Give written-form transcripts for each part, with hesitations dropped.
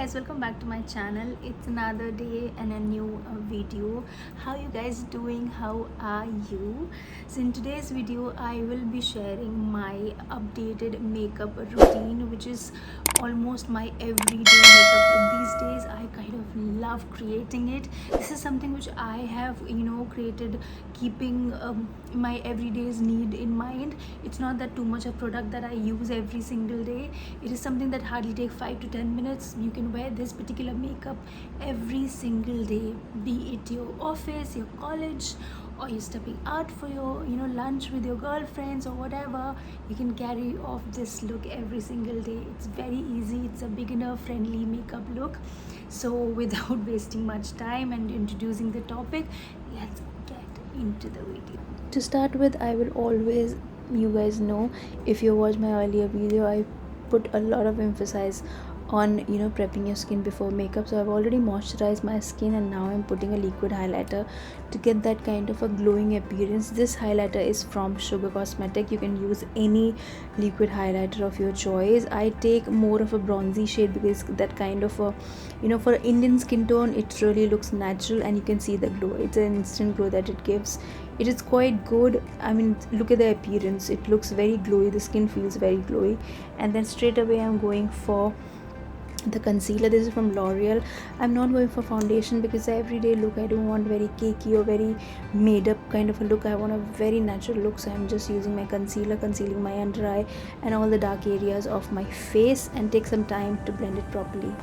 guys, welcome back to my channel. It's another day and a new video. How you guys doing? How are you? So in today's video I will be sharing my updated makeup routine, which is almost my everyday makeup these days. I kind of love creating it. This is something which I have created, keeping my everyday's need in mind. It's not that too much of product that I use every single day. It is something that hardly take 5 to 10 minutes. You can wear this particular makeup every single day, be it your office, your college, or you're stepping out for your lunch with your girlfriends or whatever. You can carry off this look every single day. It's very easy. It's a beginner friendly makeup look. So without wasting much time and introducing the topic, let's get into the video. To start with, I will always, you guys know, if you watch my earlier video, I put a lot of emphasis on prepping your skin before makeup. So I've already moisturized my skin and now I'm putting a liquid highlighter to get that kind of a glowing appearance. This highlighter is from Sugar Cosmetic. You can use any liquid highlighter of your choice. I take more of a bronzy shade because that kind of a for Indian skin tone, it really looks natural and you can see the glow. It's an instant glow that it gives. It is quite good. I mean, look at the appearance. It looks very glowy. The skin feels very glowy. And then straight away I'm going for the concealer. This is from L'Oreal. I'm not going for foundation because the everyday look, I don't want very cakey or very made up kind of a look. I want a very natural look, so I'm just using my concealer, concealing my under eye and all the dark areas of my face, and take some time to blend it properly.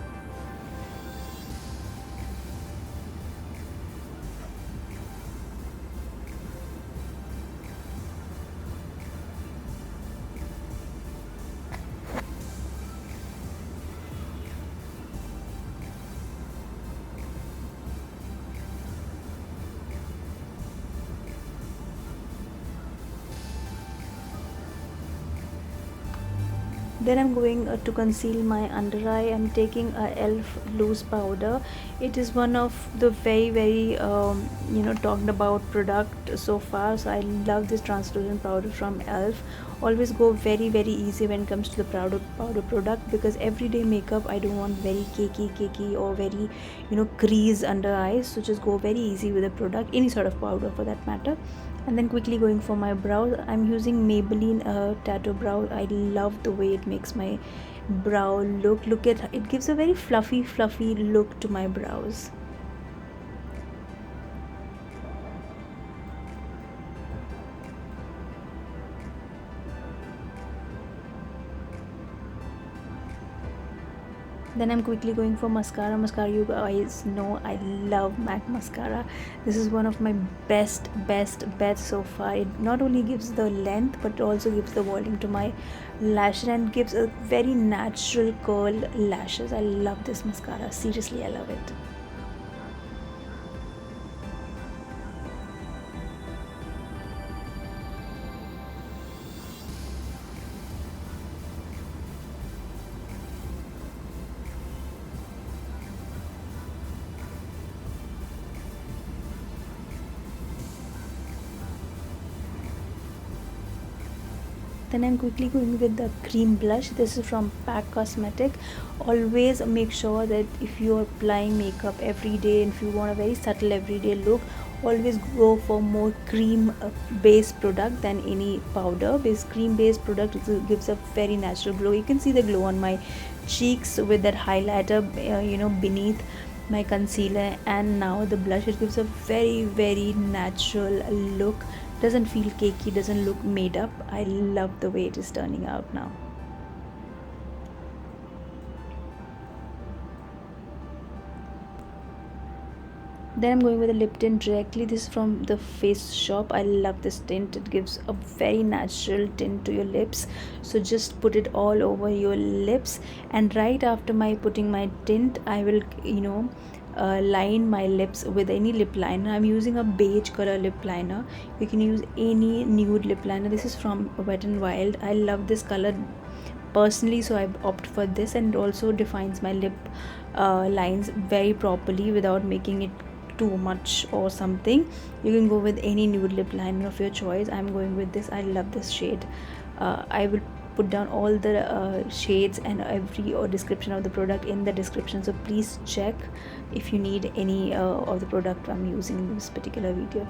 Then I'm going to conceal my under eye. I'm taking a elf loose powder. It is one of the very talked about product so far, so I love this translucent powder from elf. Always go very easy when it comes to the powder product, because everyday makeup I don't want very cakey or very crease under eyes. So just go very easy with the product, any sort of powder for that matter. And then quickly going for my brows, I'm using Maybelline tattoo brow. I love the way it makes my brow look at it. Gives a very fluffy look to my brows. Then I'm quickly going for mascara. You guys know I love MAC mascara. This is one of my best bets so far. It not only gives the length but also gives the volume to my lashes and gives a very natural curl lashes. I love this mascara. Seriously, I love it. Then I'm quickly going with the cream blush. This is from PAC Cosmetic. Always make sure that if you are applying makeup every day and if you want a very subtle everyday look, always go for more cream based product than any powder, because cream based product gives a very natural glow. You can see the glow on my cheeks with that highlighter beneath my concealer, and now the blush. It gives a very natural look. Doesn't feel cakey, doesn't look made up. I love the way it is turning out now. Then I'm going with a lip tint directly. This is from the Face Shop. I love this tint. It gives a very natural tint to your lips. So just put it all over your lips, and right after my putting my tint, I will line my lips with any lip liner. I'm using a beige color lip liner. You can use any nude lip liner. This is from Wet n Wild. I love this color personally, so I opt for this, and it also defines my lip lines very properly without making it too much or something. You can go with any nude lip liner of your choice. I'm going with this. I love this shade. I will put down all the shades and every description of the product in the description, so please check if you need any of the product I'm using in this particular video.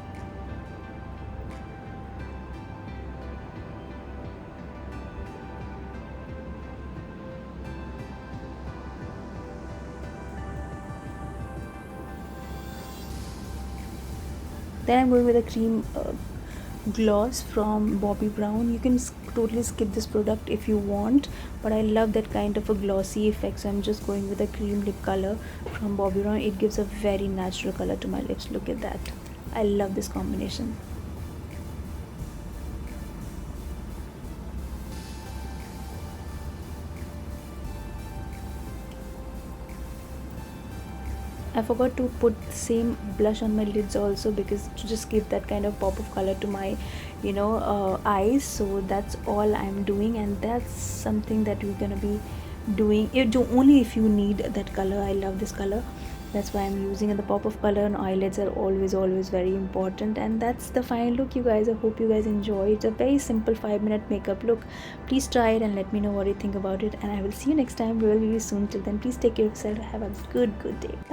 Then I'm going with a cream gloss from Bobbi Brown. You can totally skip this product if you want, but I love that kind of a glossy effect, so I'm just going with a cream lip color from Bobbi Brown. It gives a very natural color to my lips. Look at that. I love this combination. I forgot to put the same blush on my lids also, because to just give that kind of pop of color to my eyes. So that's all I'm doing, and that's something that we're gonna be doing it only if you need that color. I love this color, that's why I'm using it. The pop of color on eyelids are always very important. And that's the final look, you guys. I hope you guys enjoy. It's a very simple 5-minute makeup look. Please try it and let me know what you think about it, and I will see you next time really soon. Till then, please take care of yourself. Have a good day. Bye.